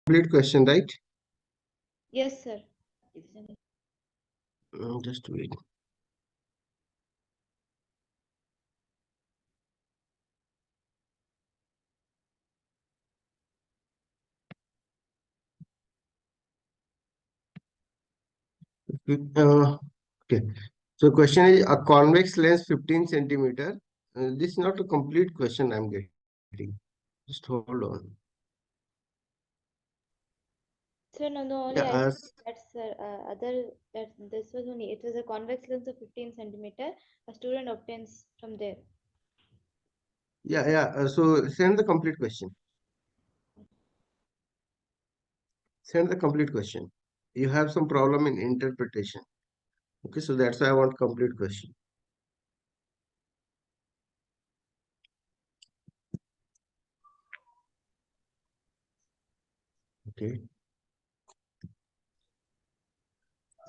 complete question, right? Yes, sir. Just wait. Okay. So question is a convex lens 15 centimeter. This is not a complete question I'm getting. Just hold on. Sir, no, only Yeah, I that's this was only it was a convex lens of 15 centimeter. A student obtains from there. yeah. So send the complete question. Send the complete question. You have some problem in interpretation. Okay, so that's why I want complete question. Okay.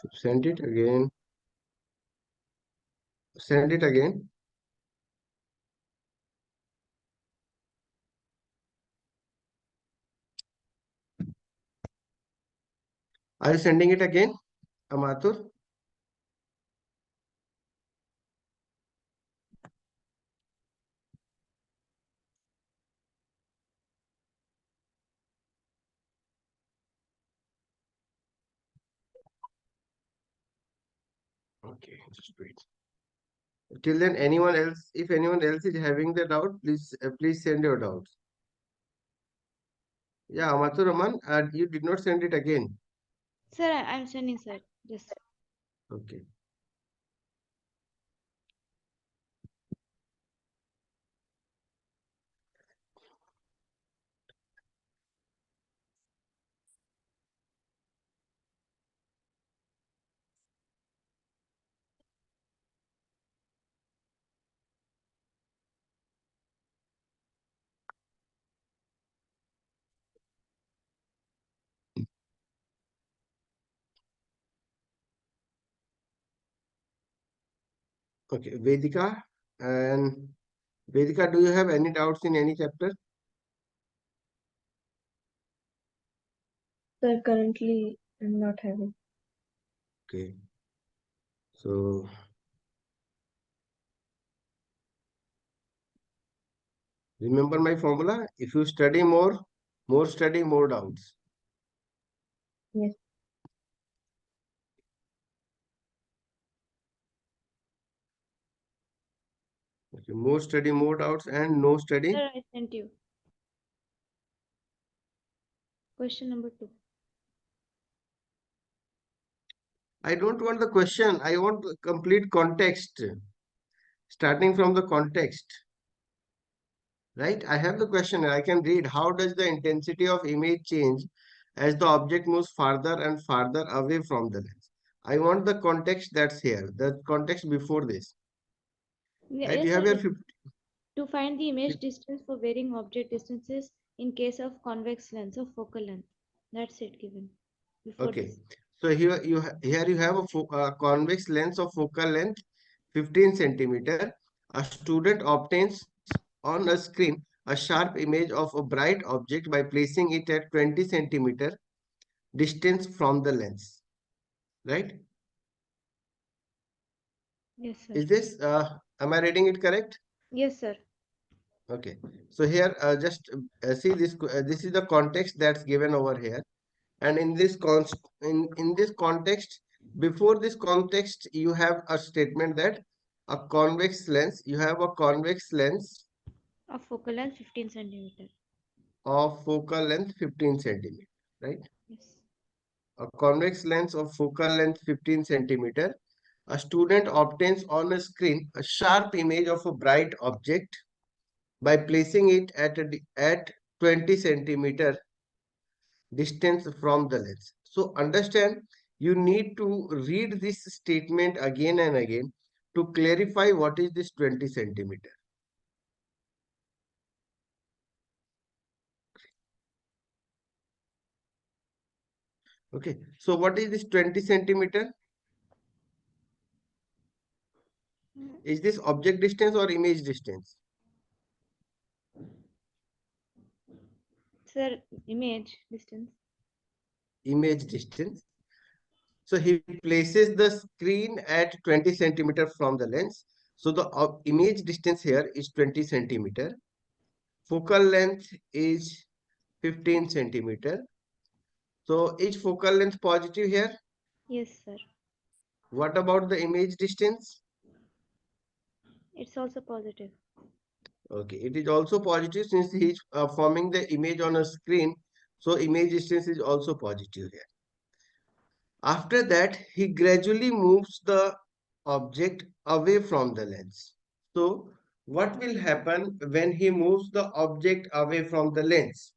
So send it again. Send it again. Are you sending it again, Amatur? Okay, just wait. Till then, anyone else, if anyone else is having the doubt, please send your doubts. Yeah, Amatur Raman, you did not send it again. Sir, I'm sending, sir. Yes. Okay. Okay, Vedika and Vedika, do you have any doubts in any chapter? Sir, currently I'm not having. Okay. So remember my formula. If you study more study, more doubts. Yes. Okay, more study, more doubts, and no study. Sir, I sent you. Question number 2. I don't want the question. I want the complete context. Starting from the context. Right? I have the question. I can read. How does the intensity of image change as the object moves farther and farther away from the lens? I want the context that's here. The context before this. Right? Yes, You sir. have your 50. To find the image distance for varying object distances in case of convex lens of focal length. That's it given before Okay. this. So here you have a convex lens of focal length 15 centimeter. A student obtains on a screen a sharp image of a bright object by placing it at 20 centimeter distance from the lens. Right? Yes, sir. Is this, am I reading it correct? Yes, sir. Okay. So here, just see this, this is the context that's given over here. And in this in this context, before this context, you have a statement that a convex lens, you have a convex lens Of focal length 15 centimeter. of focal length 15 centimeter, right? Yes. A convex lens of focal length 15 centimeter. A student obtains on a screen a sharp image of a bright object by placing it at 20 centimeter distance from the lens. So understand, you need to read this statement again and again to clarify what is this 20 centimeter. Okay, so what is this 20 centimeter? Is this object distance or image distance? Sir, image distance. image distance. So he places the screen at 20 centimeter from the lens. So the image distance here is 20 centimeter. Focal length is 15 centimeter. So is focal length positive here? Yes, sir. What about the image distance? It's also positive. Okay, it is also positive since he is forming the image on a screen. So image distance is also positive here. After that, he gradually moves the object away from the lens. So what will happen when he moves the object away from the lens?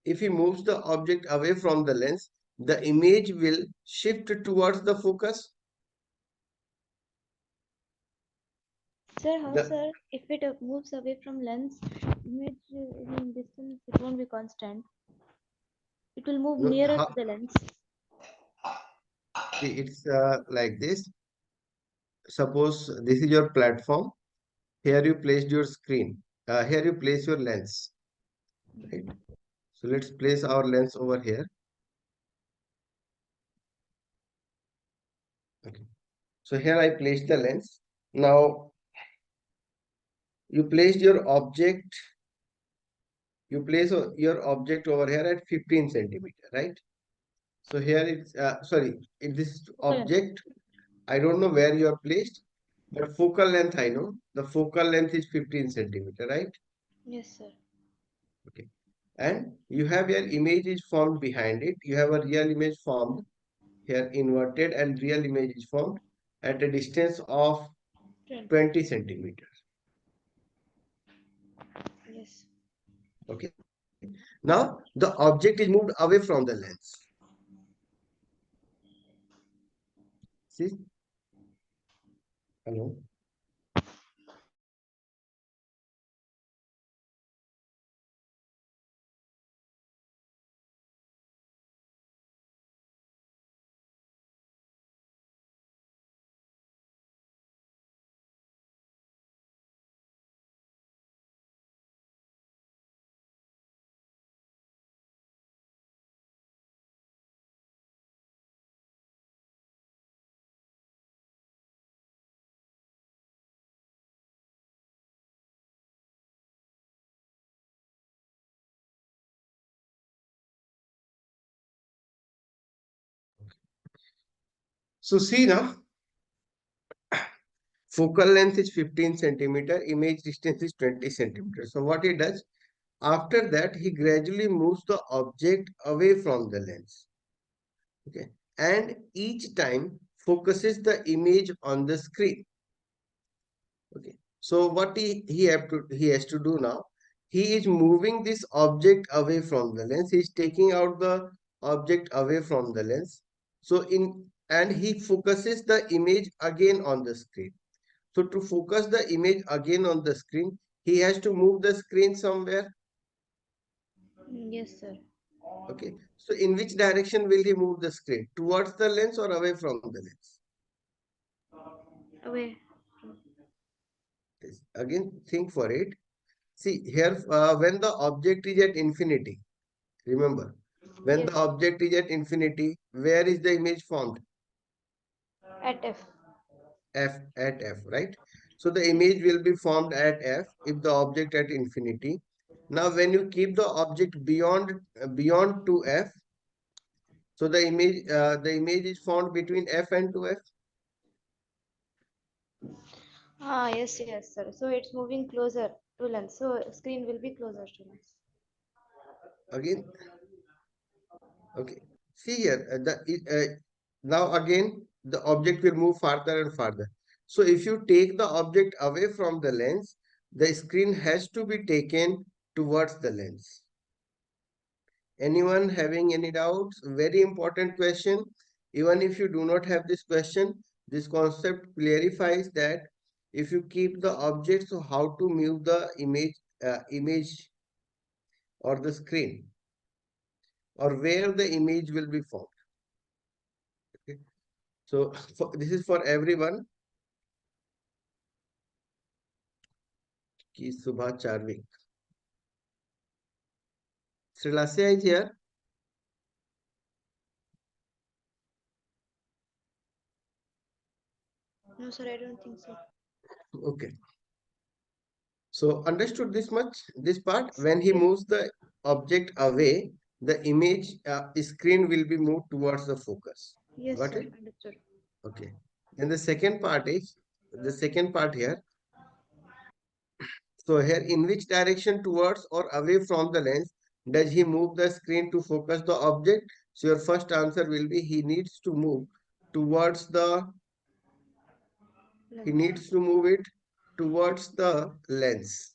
If he moves the object away from the lens, the image will shift towards the focus. Sir, how, The sir? If it moves away from lens, image in distance, it won't be constant. It will move no, nearer to the lens. it's like this. Suppose this is your platform. Here you placed your screen. Here you place your lens. Right. So let's place our lens over here. Okay. So here I placed the lens. Now you placed your object. You place your object over here at 15 centimeter, right? So here it's sorry. In this Focal length. object, I don't know where you are placed, but focal length I know. The focal length is 15 centimeter, right? Yes, sir. Okay. And you have your image is formed behind it. You have a real image formed here inverted, and real image is formed at a distance of 20. 20 centimeters. Yes. Okay. Now the object is moved away from the lens. See? Hello. So see now, focal length is 15 centimeter, image distance is 20 centimeters. So what he does, after that, he gradually moves the object away from the lens. Okay. And each time focuses the image on the screen. Okay. So what he has to do now, he is moving this object away from the lens. He is taking out the object away from the lens. So and he focuses the image again on the screen. So to focus the image again on the screen, he has to move the screen somewhere. Yes, sir. Okay. So in which direction will he move the screen? Towards the lens or away from the lens? Away. Again, think for it. See here, when the object is at infinity, remember, when Yes. the object is at infinity, where is the image formed? At F. At F, right? So the Yes. image will be formed at F if the object at infinity. Now, when you keep the object beyond 2F, so the image is formed between F and 2F. Ah, yes, yes, sir. So it's moving closer to lens. So screen will be closer to lens. Again, okay. See here, now again the object will move farther and farther. So if you take the object away from the lens, the screen has to be taken towards the lens. Anyone having any doubts? Very important question. Even if you do not have this question, this concept clarifies that if you keep the object, so how to move the image or the screen, or where the image will be formed. Okay. So this is for everyone. Ki Subha Charvik. Srilasya is here. No, sir, I don't think so. Okay. So understood this much, this part. Yes. When he Yes. moves the object away, the image screen will be moved towards the focus. Yes, Got sir. it? Understood. Okay. Then the second part here. So here, in which direction towards or away from the lens does he move the screen to focus the object? So your first answer will be towards the, he Lens. needs to move it towards the lens.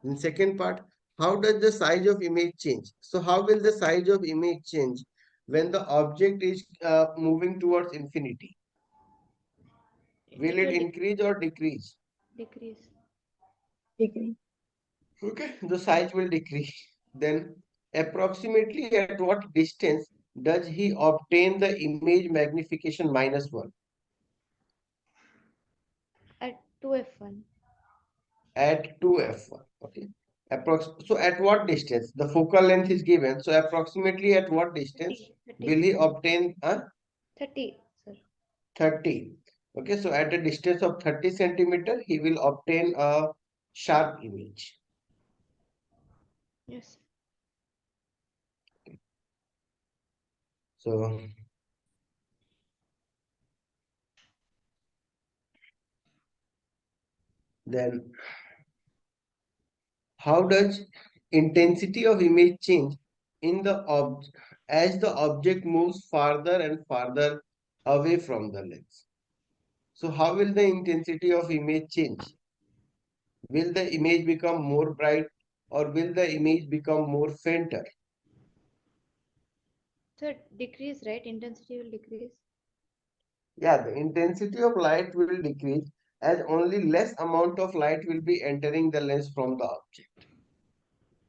In second part, how does the size of image change? So how will the size of image change when the object is moving towards infinity? Will It it will increase or decrease? decrease. Degree. Okay, the size will decrease. Then approximately at what distance does he obtain the image magnification -1? At 2f1. At 2f1. Okay. So at what distance? The focal length is given. So approximately at what distance 30. 30. will he obtain 30, sir. 30? Okay, so at a distance of 30 centimeter, he will obtain a sharp image. Yes. So then how does intensity of image change in the as the object moves farther and farther away from the lens? So how will the intensity of image change? Will the image become more bright or will the image become more fainter? Sir, decrease, right? Intensity will decrease. Yeah, the intensity of light will decrease as only less amount of light will be entering the lens from the object.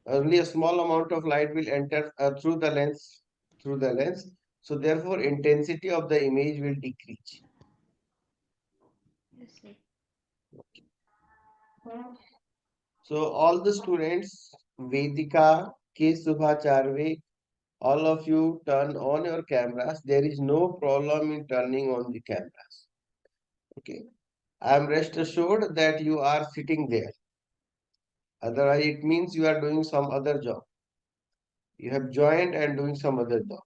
Only a small amount of light will enter through the lens. So therefore, intensity of the image will decrease. Yes, sir. So all the students, Vedika, K. Subha Charve, all of you turn on your cameras. There is no problem in turning on the cameras. Okay. I am rest assured that you are sitting there. Otherwise, it means you are doing some other job. You have joined and doing some other job.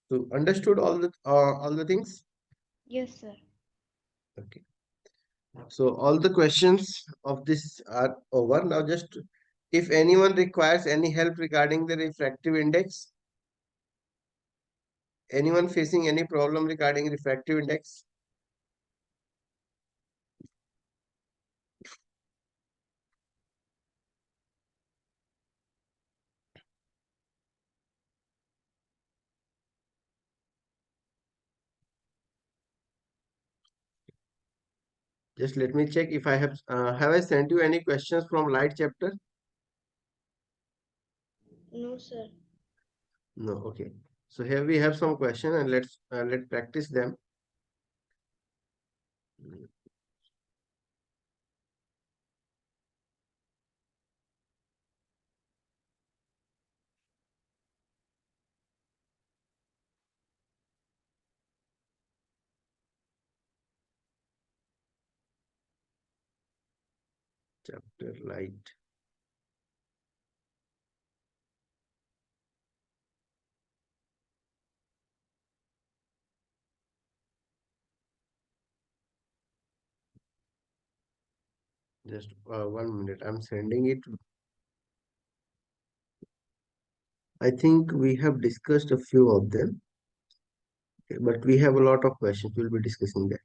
So understood all the things? Yes, sir. Okay. So all the questions of this are over. Now just if anyone requires any help regarding the refractive index, anyone facing any problem regarding refractive index? Just let me check if I have I sent you any questions from light chapter? No, sir. No, okay. So here we have some question and let's practice them. Chapter light. Just 1 minute. I'm sending it. I think we have discussed a few of them, okay, but we have a lot of questions. We'll be discussing that.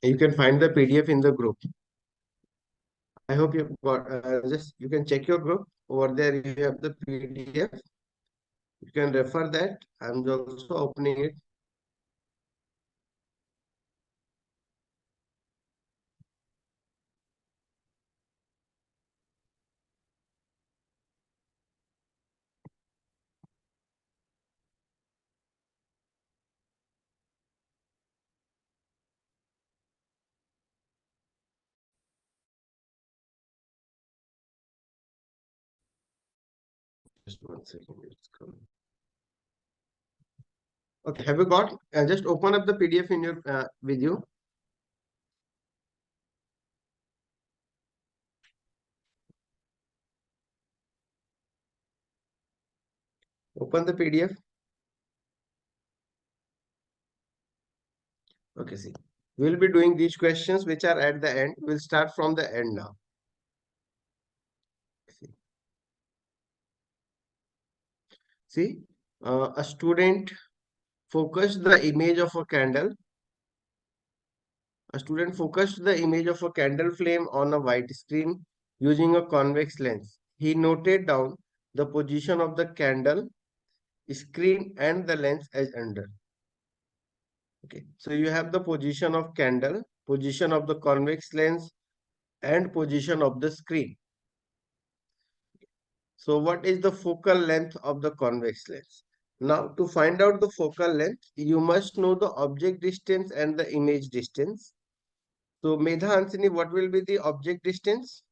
You can find the PDF in the group. I hope you've got, just you can check your group. Over there you have the PDF. You can refer that. I'm also opening it. Just 1 second, it's coming. Okay, have you got? Just open up the PDF in your with you. Open the PDF. Okay, see. We'll be doing these questions which are at the end. We'll start from the end now. See, a student focused the image of a candle. A student focused the image of a candle flame on a white screen using a convex lens. He noted down the position of the candle, screen, and the lens as under. Okay, so you have the position of candle, position of the convex lens, and position of the screen. So what is the focal length of the convex lens? Now to find out the focal length, you must know the object distance and the image distance. So Medha Hansini, what will be the object distance?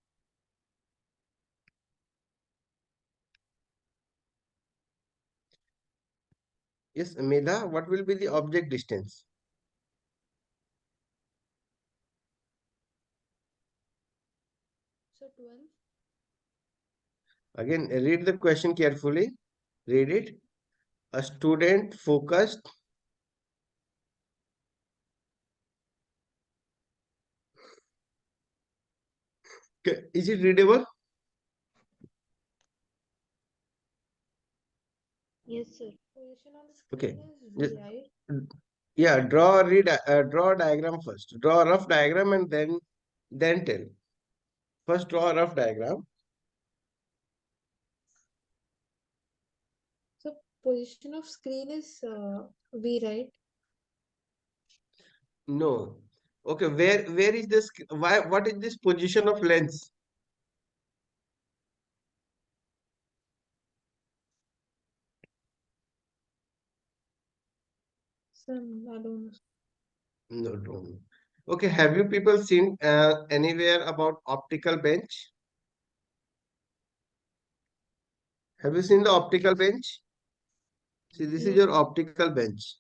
Yes, Medha, what will be the object distance? So 12. Again, read the question carefully. Read it. A student focused. Okay, is it readable? Yes, sir. Position on the Okay. screen is Yes. V, right? Yeah, draw a diagram first. Draw a rough diagram and then tell. First draw a rough diagram. So position of screen is V, right? No. Okay, where is this? Why? What is this position of lens? Some I don't know. No, don't know. Okay, have you people seen anywhere about optical bench? Have you seen the optical bench? See, this is No. your optical bench.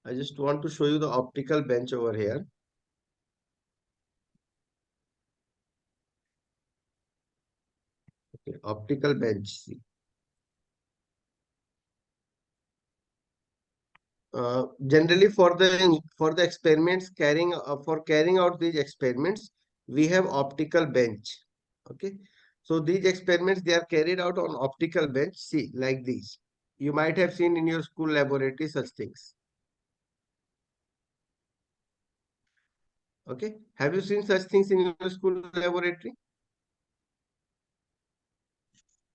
I just want to show you the optical bench over here. Okay, optical bench. See. Generally, for the experiments carrying out these experiments, we have optical bench. Okay, so these experiments they are carried out on optical bench. See, like these. You might have seen in your school laboratory such things. Okay, have you seen such things in your school laboratory?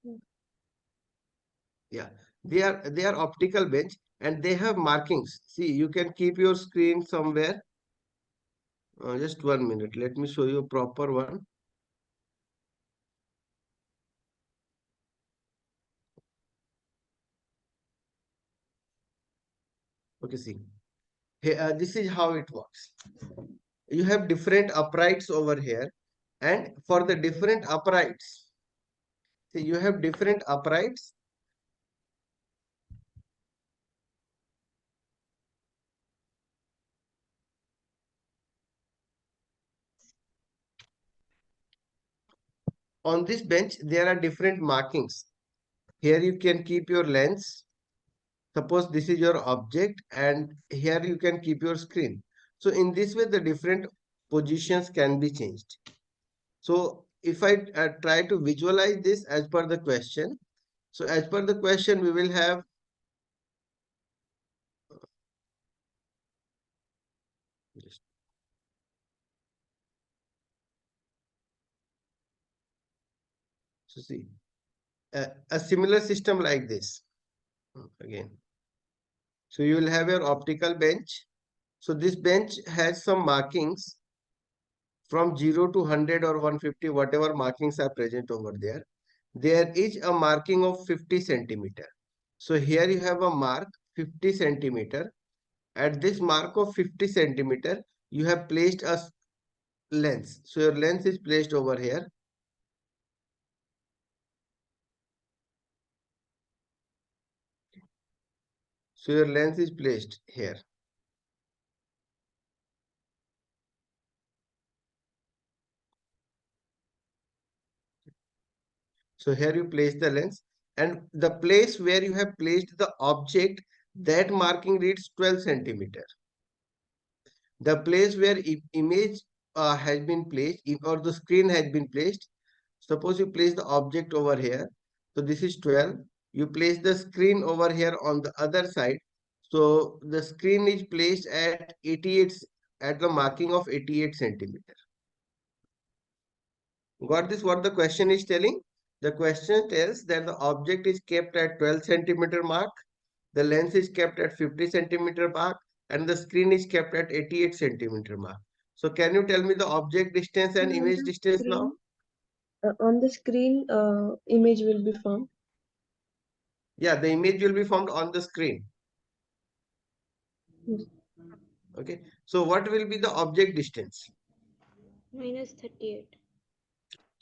No. Yeah, they are optical bench and they have markings. See, you can keep your screen somewhere. Just 1 minute. Let me show you a proper one. Okay, see. Here, this is how it works. You have different uprights over here, and for the different uprights, see, you have different uprights. On this bench, there are different markings. Here you can keep your lens. Suppose this is your object, and here you can keep your screen. So in this way, the different positions can be changed. So if I try to visualize this as per the question, so as per the question, we will have So see, a similar system like this again. So you will have your optical bench. So this bench has some markings from 0 to 100 or 150, whatever markings are present over there. There is a marking of 50 centimeter. So here you have a mark 50 centimeter. At this mark of 50 centimeter, you have placed a lens. So your lens is placed over here. So your lens is placed here. So here you place the lens, and the place where you have placed the object, that marking reads 12 centimeter. The place where image has been placed or the screen has been placed, suppose you place the object over here, so this is 12. You place the screen over here on the other side, so the screen is placed at 88, at the marking of 88 centimeter. Got this? What the question is telling? The question tells that the object is kept at 12 centimeter mark, the lens is kept at 50 centimeter mark, and the screen is kept at 88 centimeter mark. So can you tell me the object distance and On image the distance now? screen, image will be formed. Yeah, the image will be formed on the screen. Yes. Okay. So what will be the object distance? Minus 38.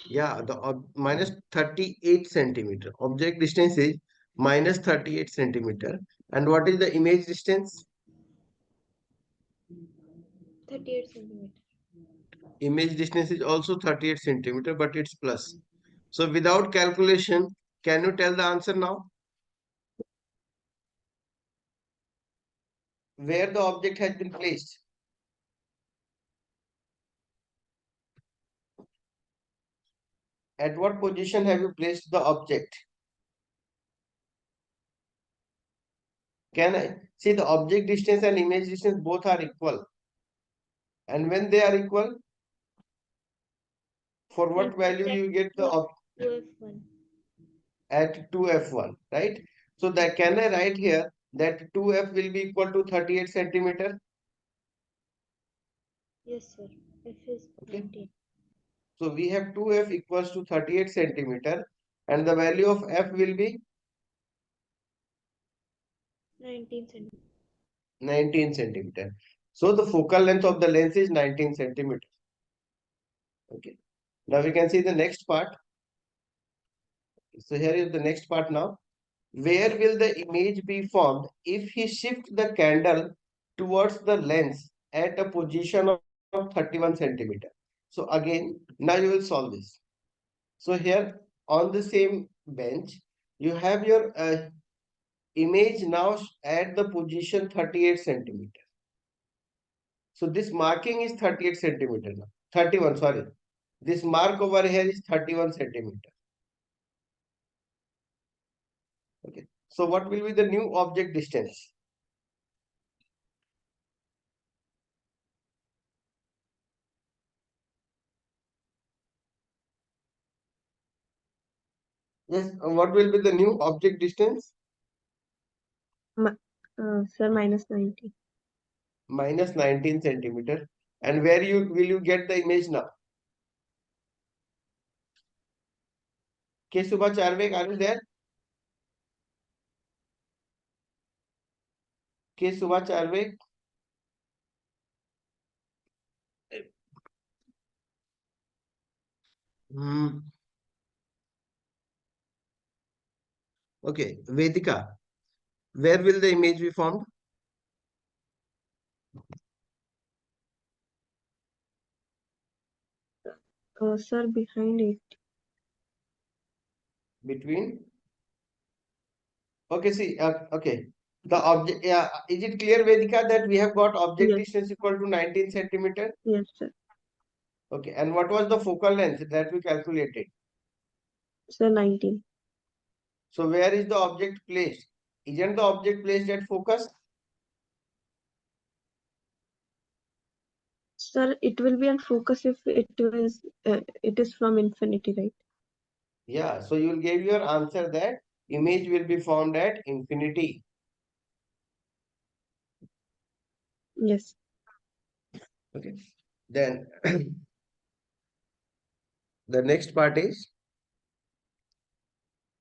Yeah, the minus 38 centimeter. Object distance is minus 38 centimeter. And what is the image distance? 38 centimeter. Image distance is also 38 centimeter, but it's plus. So without calculation, can you tell the answer now? Where the object has been placed? At what position have you placed the object? Can I see the object distance and image distance both are equal? And when they are equal, for what value you get the object? 2F1. At 2f1, right? So that can I write here that 2f will be equal to 38 centimeter? Yes, sir. F is Okay. 19. So we have 2f equals to 38 centimeter, and the value of f will be 19 centimeter. 19 centimeter. So the focal length of the lens is 19 centimeter. Okay. Now we can see the next part. So here is the next part now. Where will the image be formed if he shifts the candle towards the lens at a position of 31 centimeter? So again, now you will solve this. So here on the same bench, you have your image now at the position 38 centimeter. So this marking is 38 centimeter now. 31, sorry. This mark over here is 31 centimeter. Okay. So what will be the new object distance? Yes, what will be the new object distance? Sir, minus 19. Minus 19 centimeter. And where you will you get the image now? K. Subha Charvek, are you there? K. Subha Charvek. Okay, Vedika, where will the image be formed? Sir, behind it. Between? Okay, see, okay. The object, is it clear, Vedika, that we have got object Yes. distance equal to 19 centimeter? Yes, sir. Okay, and what was the focal length that we calculated? Sir, 19. So where is the object placed? Isn't the object placed at focus? Sir, it will be on focus if it is from infinity, right? Yeah, so you will give your answer that image will be formed at infinity. Yes. Okay. Then the next part is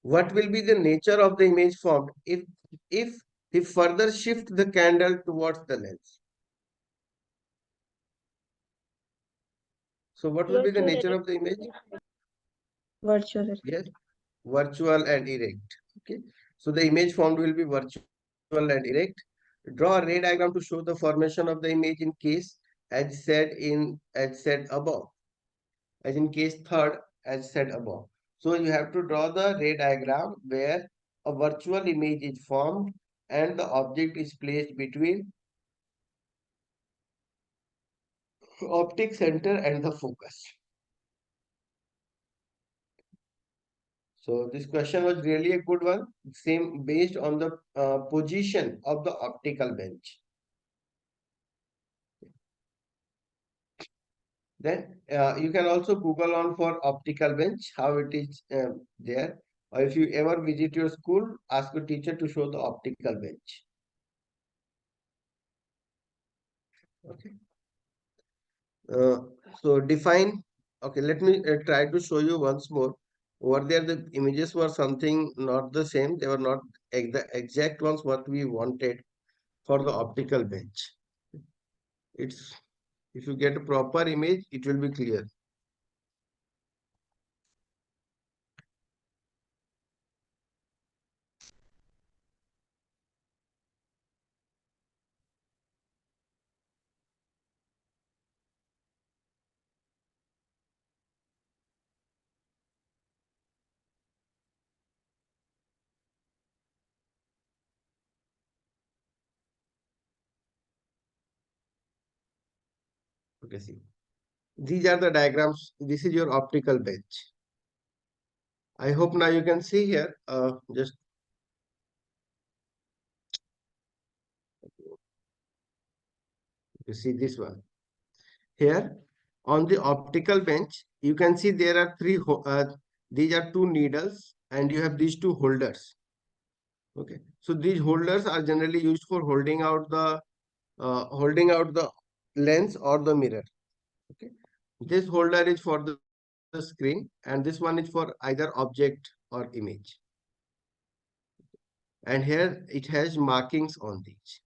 what will be the nature of the image formed if we further shift the candle towards the lens. So what will be the Virtual nature erect. of the image? Virtual. Yes, virtual and erect. Okay. So the image formed will be virtual and erect. Draw a ray diagram to show the formation of the image in case as said above. As in case third, as said above. So you have to draw the ray diagram where a virtual image is formed and the object is placed between optic center and the focus. So this question was really a good one. Same based on the position of the optical bench. Then you can also Google on for optical bench, how it is there. Or if you ever visit your school, ask your teacher to show the optical bench. Okay. Uh, so define. Okay, let me try to show you once more. Over there, the images were something not the same. They were not the exact ones what we wanted for the optical bench. It's if you get a proper image, it will be clear. Okay, see. These are the diagrams. This is your optical bench. I hope now you can see here. Just you see this one. Here on the optical bench, you can see there are these are two needles and you have these two holders. Okay, so these holders are generally used for holding out the lens or the mirror. Okay, this holder is for the screen and this one is for either object or image. And here it has markings on these.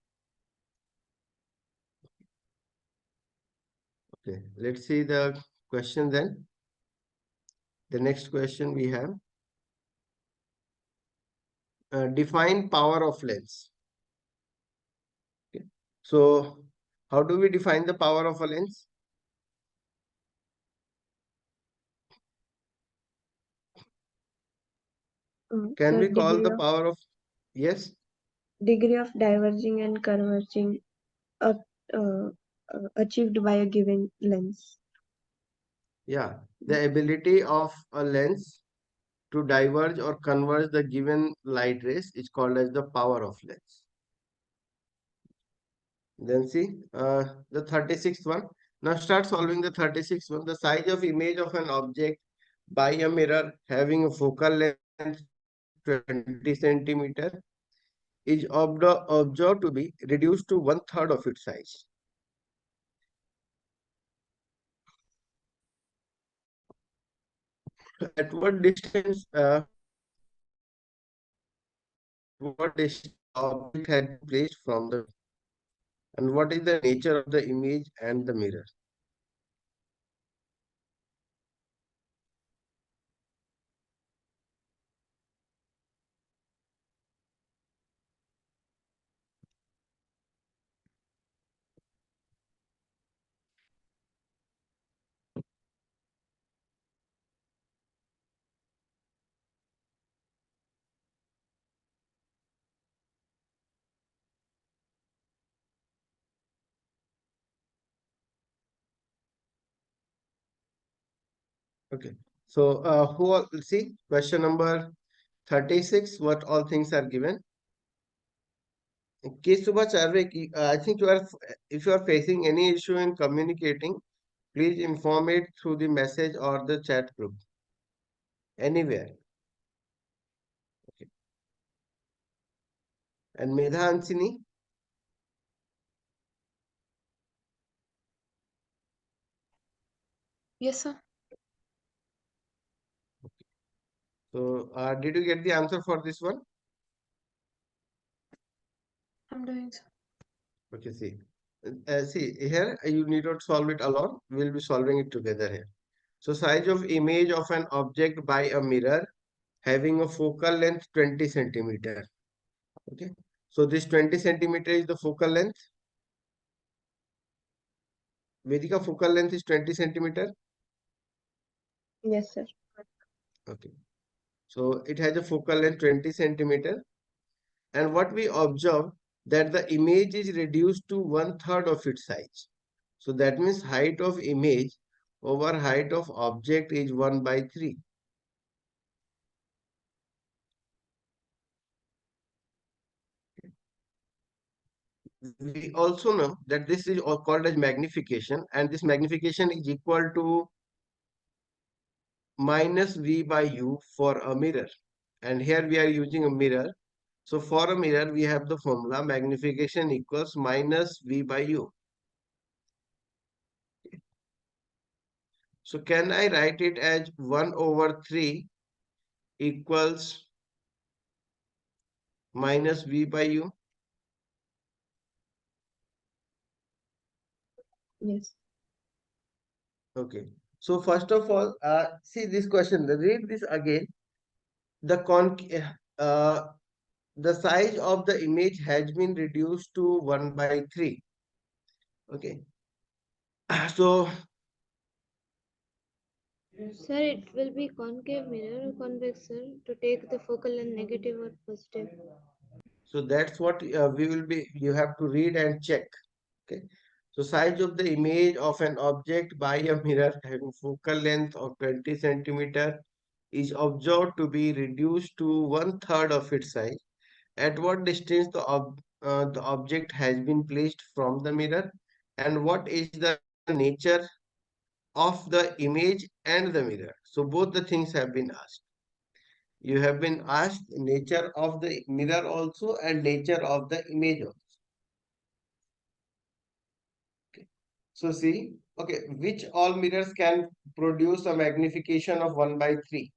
Okay, let's see the question then. The next question we have define power of lens. Okay, so how do we define the power of a lens? Can Sir, we call the power of yes? degree of diverging and converging uh, uh, achieved by a given lens. Yeah, the ability of a lens to diverge or converge the given light rays is called as the power of lens. Then see the 36th one. Now start solving the 36th one. The size of image of an object by a mirror having a focal length 20 centimeter is observed to be reduced to 1/3 of its size. At what distance? At what distance the object had been placed from the and what is the nature of the image and the mirror? Okay. So who all see question number 36, what all things are given? Kesuba Charvek, I think if you are facing any issue in communicating, please inform it through the message or the chat group. anywhere. Okay. And Medha Ansini? Yes, sir. So, did you get the answer for this one? I'm doing so. Okay, see. See, here you need not solve it alone. We'll be solving it together here. So, size of image of an object by a mirror having a focal length 20 centimeter. Okay. So, this 20 centimeter is the focal length. Vedika focal length is 20 centimeter. Yes, sir. Okay. So, it has a focal length 20 centimeter. And what we observe that the image is reduced to 1/3 of its size. So that means height of image over height of object is 1/3. We also know that this is called as magnification, and this magnification is equal to minus V by U for a mirror. And here we are using a mirror. So for a mirror, we have the formula magnification equals minus V by U. So can I write it as 1/3 equals minus V by U? Yes. Okay. So first of all, see this question. Read this again. The uh, the size of the image has been reduced to 1/3. Okay. So Sir, it will be concave mirror or convex, sir, to take the focal length negative or positive. that's what we will be. You have to read and check. Okay. So size of the image of an object by a mirror having focal length of 20 centimeter is observed to be reduced to 1/3 of its size. At what distance the object has been placed from the mirror, and what is the nature of the image and the mirror. So both the things have been asked. You have been asked nature of the mirror also and nature of the image also. Okay. So see, okay, which all mirrors can produce a magnification of 1/3?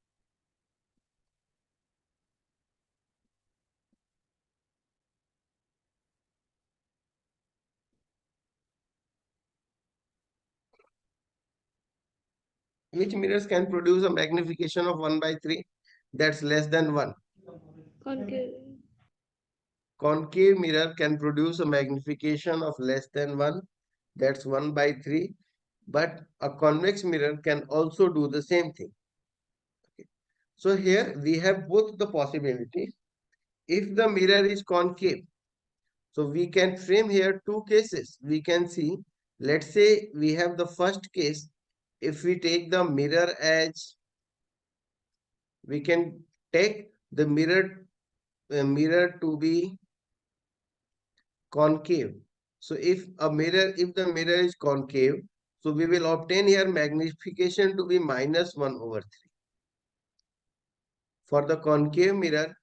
Which mirrors can produce a magnification of 1/3? That's less than 1. Concave. Concave mirror can produce a magnification of less than 1. That's 1/3. But a convex mirror can also do the same thing. Okay. So here we have both the possibilities. If the mirror is concave, so we can frame here two cases. We can see, let's say we have the first case. If we take the mirror as, we can take the mirror to be concave. So if the mirror is concave, so we will obtain here magnification to be minus 1/3. For the concave mirror,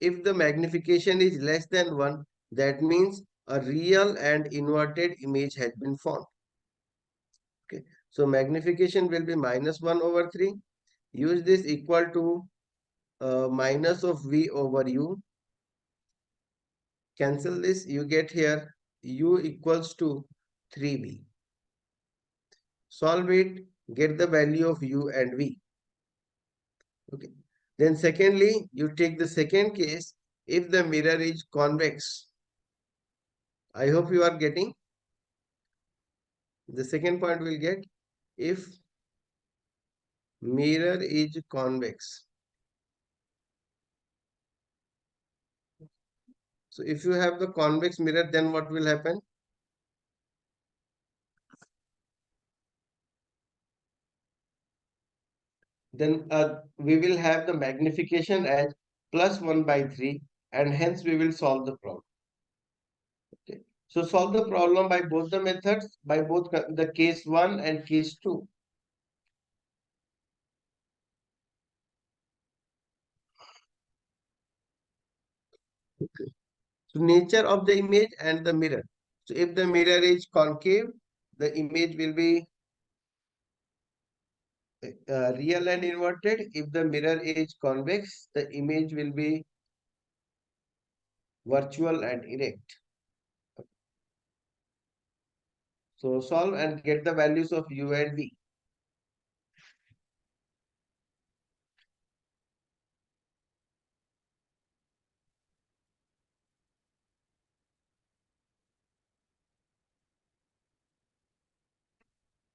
if the magnification is less than 1, that means a real and inverted image has been formed. Okay. So magnification will be minus 1/3. Use this equal to minus of V over U. Cancel this, you get here U equals to 3V. Solve it, get the value of U and V. Okay. Then secondly, you take the second case if the mirror is convex. I hope you are getting. The second point we'll get if mirror is convex. So if you have the convex mirror, then what will happen? Then we will have the magnification as plus 1/3, and hence we will solve the problem. Okay. So solve the problem by both the methods, by both the case 1 and case 2. Okay. So nature of the image and the mirror. So if the mirror is concave, the image will be real and inverted. If the mirror is convex, the image will be virtual and erect. So solve and get the values of u and v.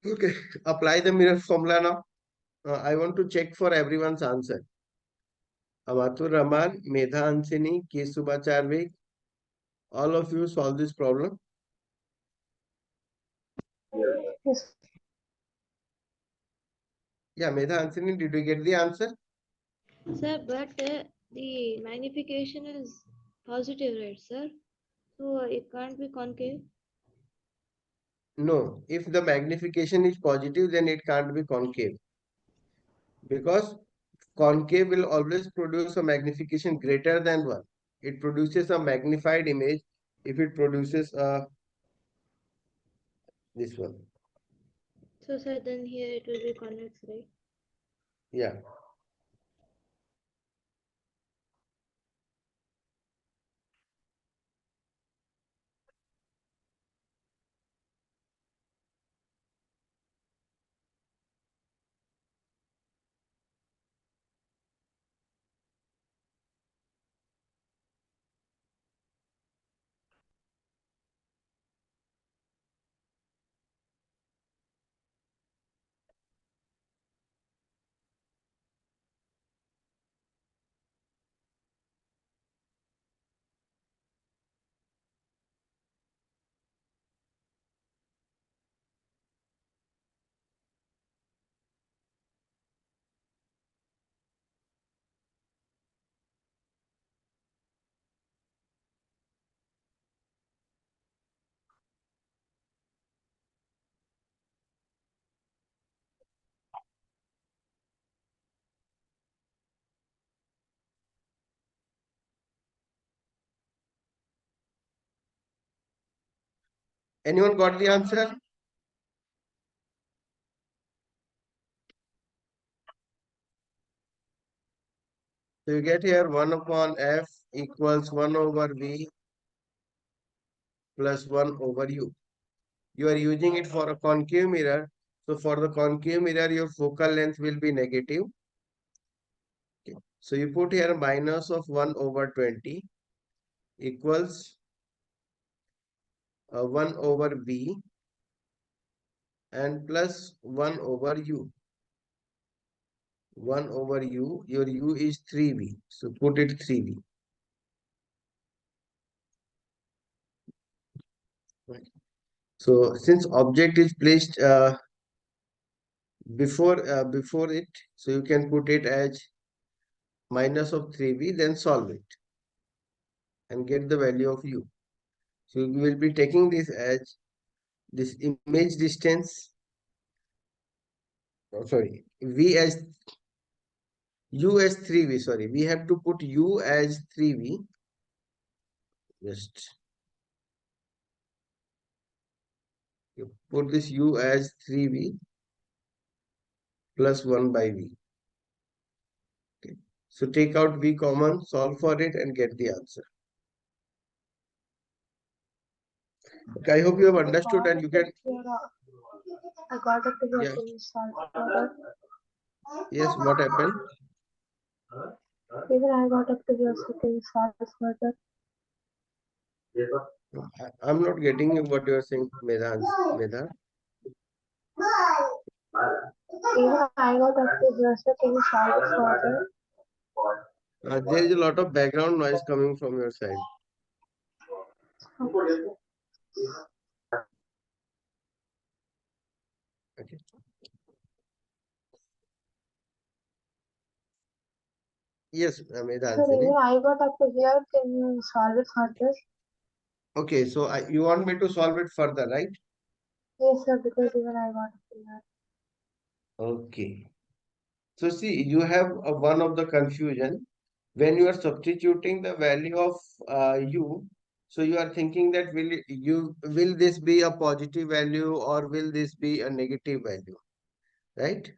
Okay, apply the mirror formula now. I want to check for everyone's answer. Amatur Rahman, Medha Ansini, K. Subhacharvik, all of you solve this problem. Yes. Yeah, Medha Ansini, did you get the answer? Sir, but the magnification is positive, right, sir? So it can't be concave. No, if the magnification is positive, then it can't be concave. Because concave will always produce a magnification greater than 1. It produces a magnified image if it produces this one. So, sir, then here it will be convex, right? Yeah. Anyone got the answer? So you get here 1 upon f equals 1 over v plus 1 over u. You are using it for a concave mirror. So for the concave mirror, your focal length will be negative. Okay. So you put here minus of 1 over 20 equals 1 over v and plus 1 over u. 1 over u, your u is 3v. So put it 3v. Right. So since object is placed before it, so you can put it as minus of 3v, then solve it and get the value of u. So you will be taking this as this image distance, oh, sorry, v as u as 3v, sorry, we have to put u as 3v. Just you put this u as 3v plus 1 by v. Okay. So take out v common, solve for it and get the answer. Okay, I hope you have understood and you can, I got it to yeah, get in solve further. yes, what happened? Even I got up to your second solve further. I'm not getting what you are saying, Medha. Medha. Even I got up to your second solve further. There is a lot of background noise coming from your side. Okay. Yes, Medha. Sir, even I got up to here. Can you solve it further? Okay, so you want me to solve it further, right? Yes, sir, because even I got up to here. Okay. So see, you have one of the confusion when you are substituting the value of u, so you are thinking that will this be a positive value or will this be a negative value, right?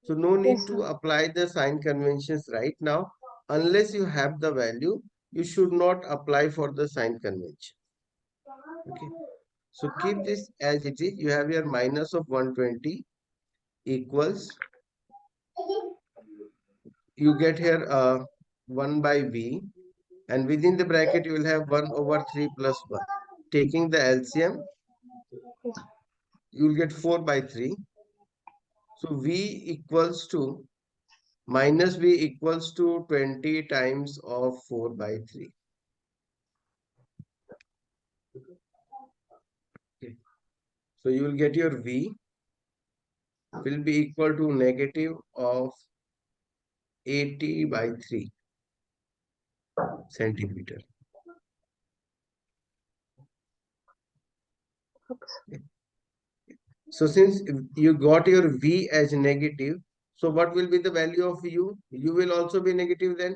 So no need to apply the sign conventions right now. Unless you have the value, you should not apply for the sign convention. Okay. So keep this as it is. You have your minus of 120 equals, you get here 1 by v, and within the bracket you will have 1 over 3 plus 1. Taking the LCM, you will get 4 by 3. So v equals to minus v equals to 20 times of 4 by 3. Okay. So you will get your v will be equal to negative of 80 by 3 centimeter. Okay. So since you got your v as negative, so what will be the value of u? U will also be negative then.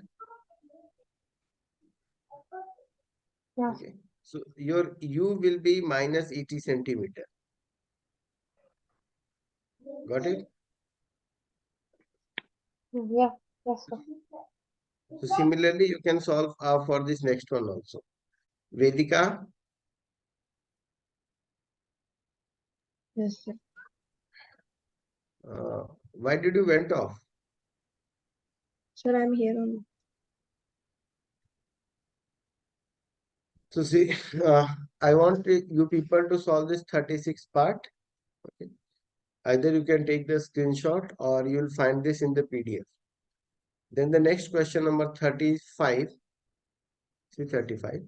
Yeah. Okay. So your u will be minus 80 centimeter. Got it? Yeah. Yes, sir. So similarly, you can solve for this next one also. Vedika, Yes, sir. why did you went off? Sir, I'm here only. So see, I want you people to solve this 36 part. Okay. Either you can take the screenshot or you'll find this in the PDF. Then the next question number 35. See 35.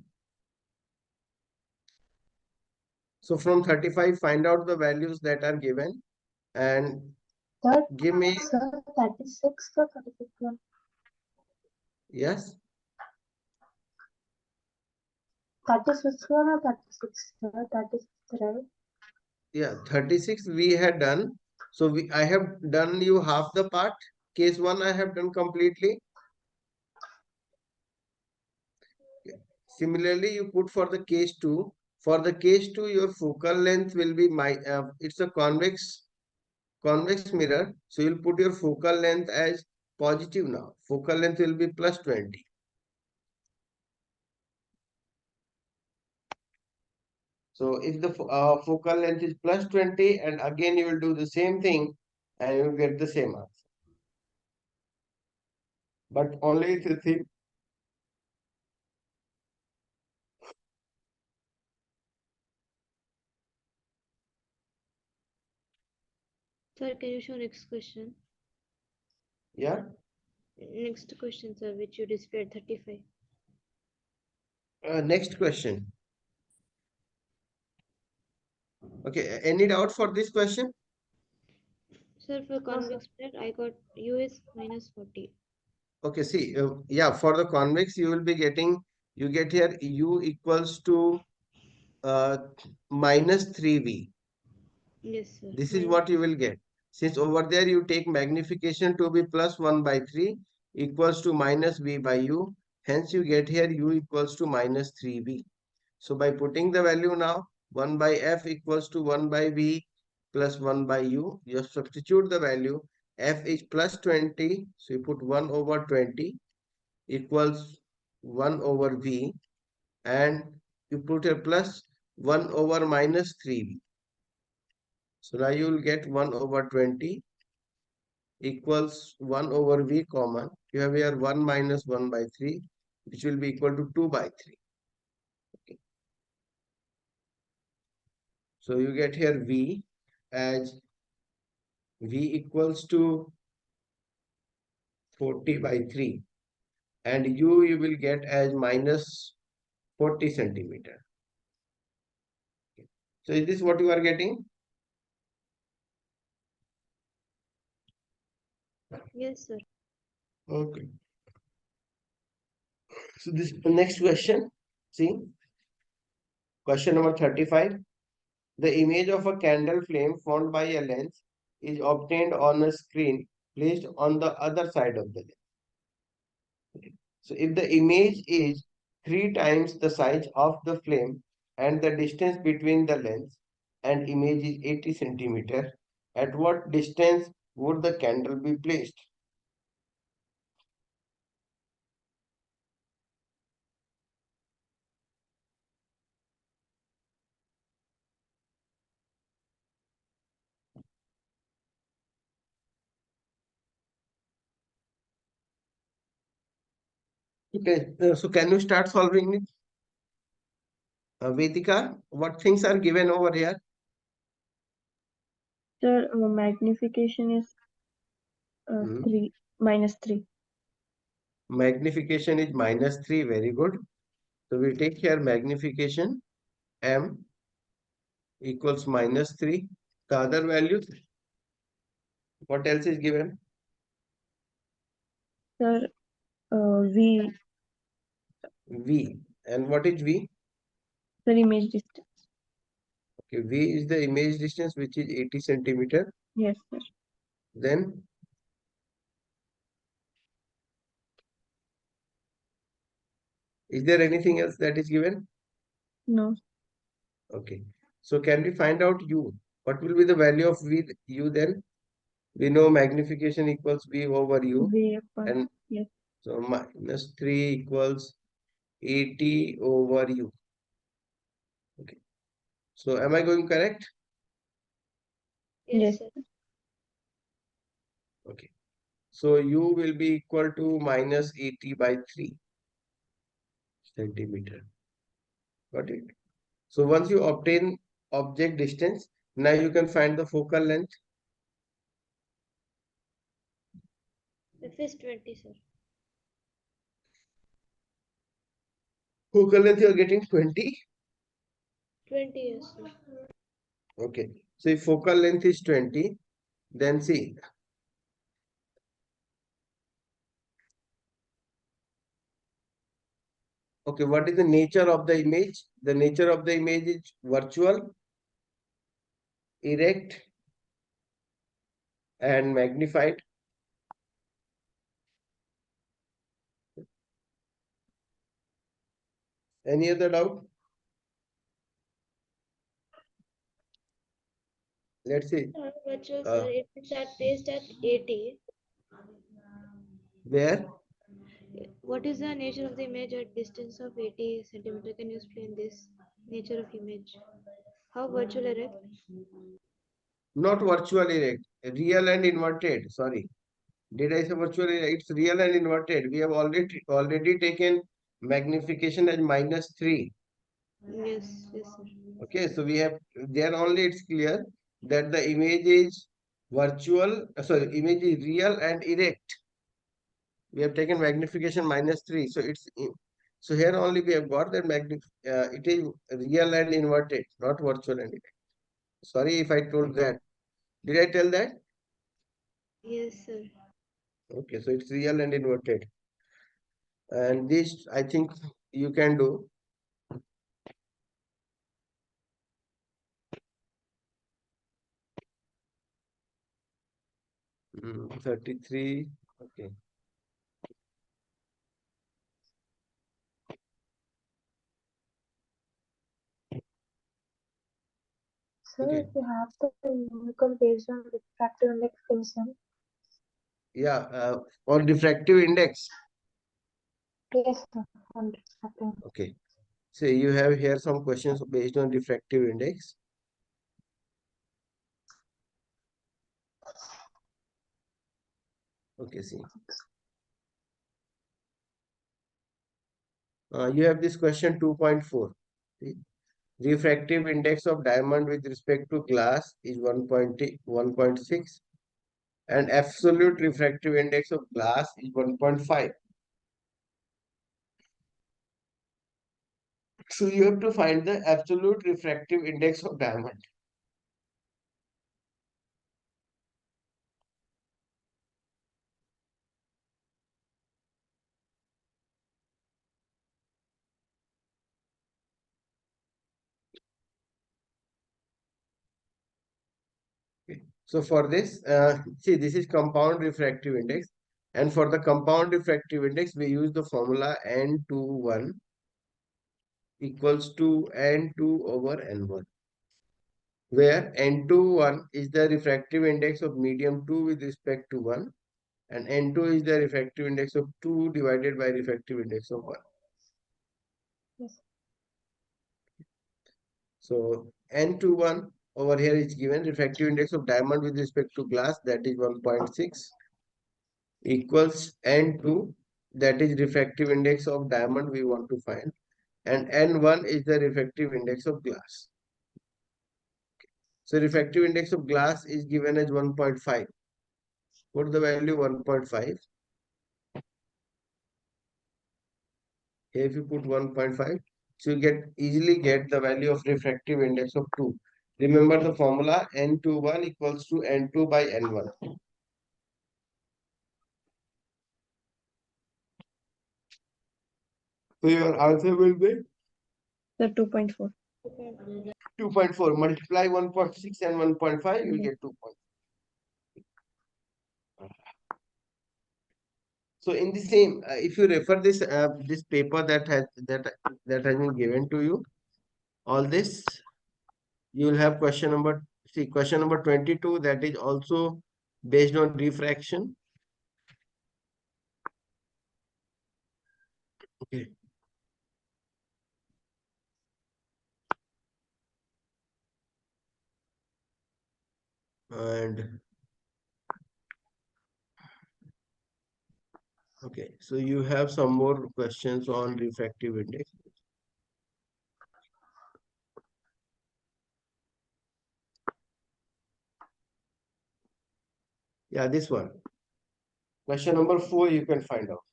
So from 35, find out the values that are given and Sir, give me, sir, 36 or 36 one? yes, 36 one or 36? Sir, 36, right? yeah, 36 we had done. So I have done you half the part. Case 1 I have done completely. Similarly, you put for the case 2. For the case 2, your focal length will be it's a convex mirror. So you'll put your focal length as positive now. Focal length will be plus 20. So if the focal length is plus 20, and again you will do the same thing and you will get the same answer. But only if you think, Sir, can you show next question? yeah. Next question, sir, which you displayed 35. Next question. Okay, any doubt for this question? Sir, for convex plate, I got US minus 40. Okay, see, yeah, for the convex, you will be getting, you get here u equals to uh, minus 3v. Yes, sir. This is what you will get. Since over there you take magnification to be plus 1 by 3 equals to minus v by u. Hence you get here u equals to minus 3v. So by putting the value now, 1 by f equals to 1 by v plus 1 by u. You substitute the value. F is plus 20. So you put 1 over 20 equals 1 over v. And you put a plus 1 over minus 3v. So now you will get 1 over 20 equals 1 over v common. You have here 1 minus 1 by 3, which will be equal to 2 by 3. Okay. So you get here v as v equals to 40 by 3 and you will get as minus 40 centimeter. Okay. So is this what you are getting? Yes, sir. Okay. So this next question, see, question number 35. The image of a candle flame formed by a lens is obtained on a screen placed on the other side of the lens. So if the image is 3 times the size of the flame and the distance between the lens and image is 80 centimeter, at what distance would the candle be placed? Okay, so can you start solving it? Vedika, what things are given over here? Sir, magnification is Hmm. 3 minus 3. Magnification is -3. Very good. So we take here magnification m equals -3. The other value, what else is given? Sir, V, V. And what is V? sir, image distance. Okay, V is the image distance, which is 80 centimeter. Yes, sir. Then is there anything else that is given? No, Okay. So can we find out U? What will be the value of V U then? We know magnification equals V over U. V upon, And yes, so -3 equals 80 over U. Okay. So am I going correct? Yes, yes, sir. Okay. So U will be equal to -80 by 3 centimeter. Got it? So once you obtain object distance, now you can find the focal length. F is 20, sir. Focal length you are getting 20. 20, yes, sir. Okay. So if focal length is 20, then see. Okay, what is the nature of the image? The nature of the image is virtual, erect, and magnified. Any other doubt? Let's see. Virtual, Uh, sir. If it's at placed at 80, where? what is the nature of the image at distance of 80 centimeter? Can you explain this nature of image? How virtual erect? Not virtual erect, real and inverted. Sorry. Did I say virtual erect? It's real and inverted. We have already taken magnification as -3. Yes, yes, sir. Okay, so we have there only it's clear that the image is virtual, sorry, image is real and erect. We have taken magnification -3, so so here only we have got that it is real and inverted, not virtual and erect. Sorry if I told that. Did I tell that? Yes, sir. Okay, so it's real and inverted, and this I think you can do. 33. Okay. Sir, Okay. if you have the numerical based on refractive index function, Yeah, or diffractive index. yes, sir, on refractive. Okay. So you have here some questions based on diffractive index. Okay, see. You have this question 2.4. See, refractive index of diamond with respect to glass is 1.6 and absolute refractive index of glass is 1.5. So you have to find the absolute refractive index of diamond. Okay. So for this, see, this is compound refractive index. And for the compound refractive index, we use the formula N21 equals to N2 over N1, where N21 is the refractive index of medium 2 with respect to 1, and N2 is the refractive index of 2 divided by refractive index of 1. Yes. So N21 over here is given refractive index of diamond with respect to glass, that is 1.6, equals N2, that is refractive index of diamond we want to find, and N1 is the refractive index of glass. So refractive index of glass is given as 1.5. Put the value 1.5. Here if you put 1.5, so you easily get the value of refractive index of 2. Remember the formula N21 equals to N2 by N1. So your answer will be The 2.4. 2.4. Multiply 1.6 and 1.5, you will get 2. So in the same, if you refer this paper that has been given to you, all this, you will have question number 22, that is also based on refraction. Okay. And okay, so you have some more questions on refractive index. Yeah, this one. Question number 4, you can find out.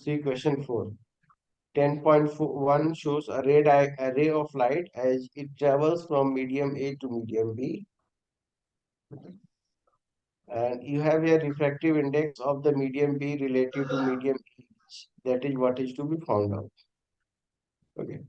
See question 4. 10.1 shows a red array of light as it travels from medium A to medium B. And you have a refractive index of the medium B relative to medium A. That is what is to be found out. Okay.